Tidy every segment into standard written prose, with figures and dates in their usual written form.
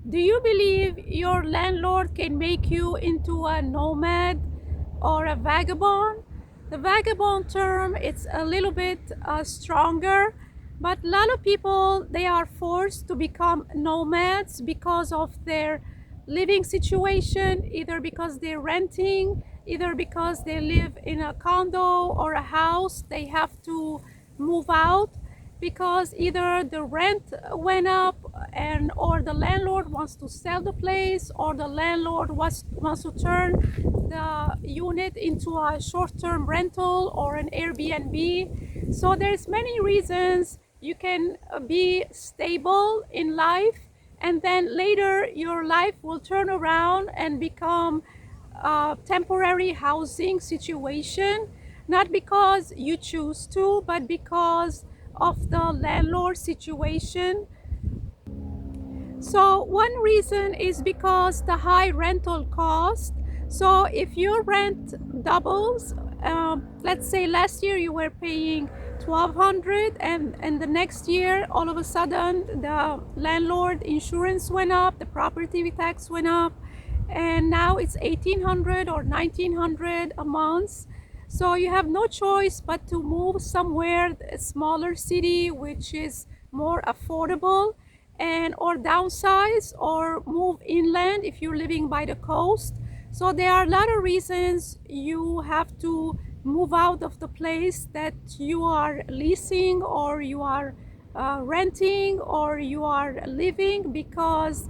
Do you believe your landlord can make you into a nomad or a vagabond? The vagabond term, it's a little bit stronger, but a lot of people, they are forced to become nomads because of their living situation, either because they're renting, either because they live in a condo or a house, they have to move out because either the rent went up and or the landlord wants to sell the place, or the landlord wants to turn the unit into a short-term rental or an Airbnb. So there's many reasons you can be stable in life, and then later your life will turn around and become a temporary housing situation, not because you choose to, but because of the landlord situation. So one reason is because the high rental cost. So if your rent doubles, let's say last year you were paying 1200, and the next year all of a sudden the landlord insurance went up, the property tax went up, and now it's 1800 or 1900 a month. So you have no choice but to move somewhere, a smaller city which is more affordable, and or downsize or move inland if you're living by the coast. So there are a lot of reasons you have to move out of the place that you are leasing, or you are renting, or you are living, because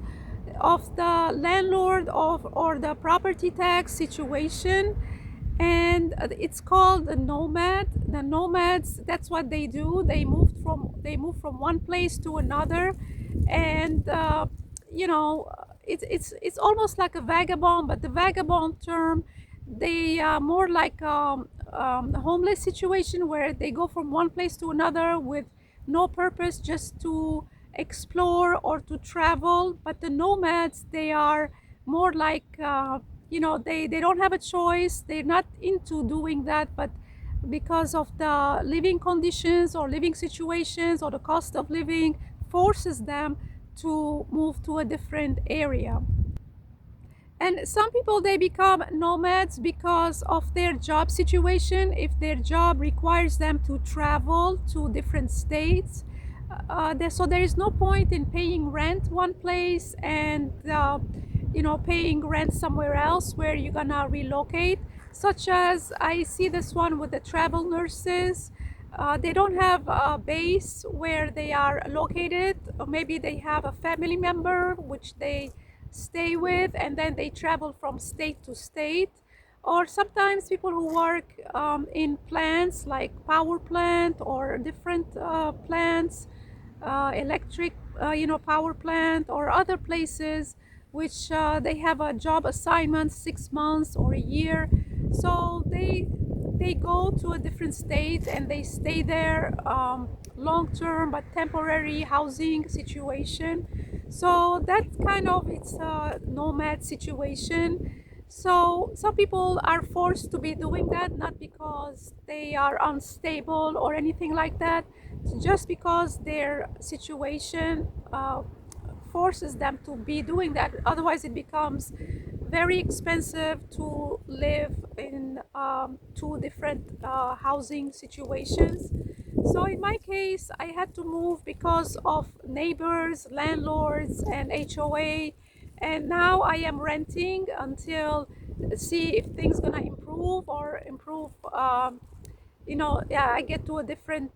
of the landlord or the property tax situation. And it's called the nomad. The nomads, that's what they do. They move from one place to another, and it's almost like a vagabond, but the vagabond term, they are more like a homeless situation where they go from one place to another with no purpose, just to explore or to travel. But the nomads, they are more like they don't have a choice, they're not into doing that, but because of the living conditions or living situations or the cost of living forces them to move to a different area. And some people, they become nomads because of their job situation. If their job requires them to travel to different states, so there is no point in paying rent one place and paying rent somewhere else where you're gonna relocate. Such as I see this one with the travel nurses. They don't have a base where they are located, or maybe they have a family member which they stay with, and then they travel from state to state. Or sometimes people who work in plants like power plant or different plants, electric power plant, or other places which they have a job assignment 6 months or a year. So they go to a different state and they stay there, long term but temporary housing situation. So that kind of, it's a nomad situation. So some people are forced to be doing that, not because they are unstable or anything like that, just because their situation forces them to be doing that. Otherwise it becomes very expensive to live in two different housing situations. So in my case, I had to move because of neighbors, landlords, and HOA. And now I am renting until see if things gonna improve or improve. Yeah, I get to a different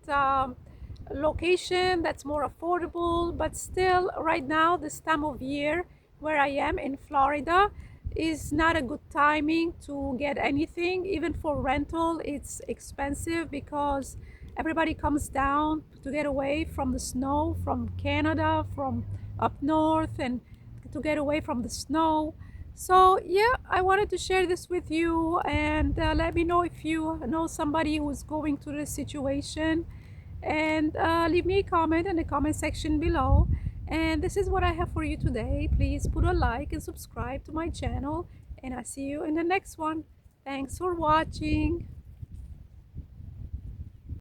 location that's more affordable. But still, right now, this time of year where I am in Florida is not a good timing to get anything. Even for rental, it's expensive because everybody comes down to get away from the snow, from Canada, from up north, and to get away from the snow. So yeah, I wanted to share this with you, and let me know if you know somebody who's going through this situation, and leave me a comment in the comment section below. And this is what I have for you today. Please put a like and subscribe to my channel, and I'll see you in the next one. Thanks for watching.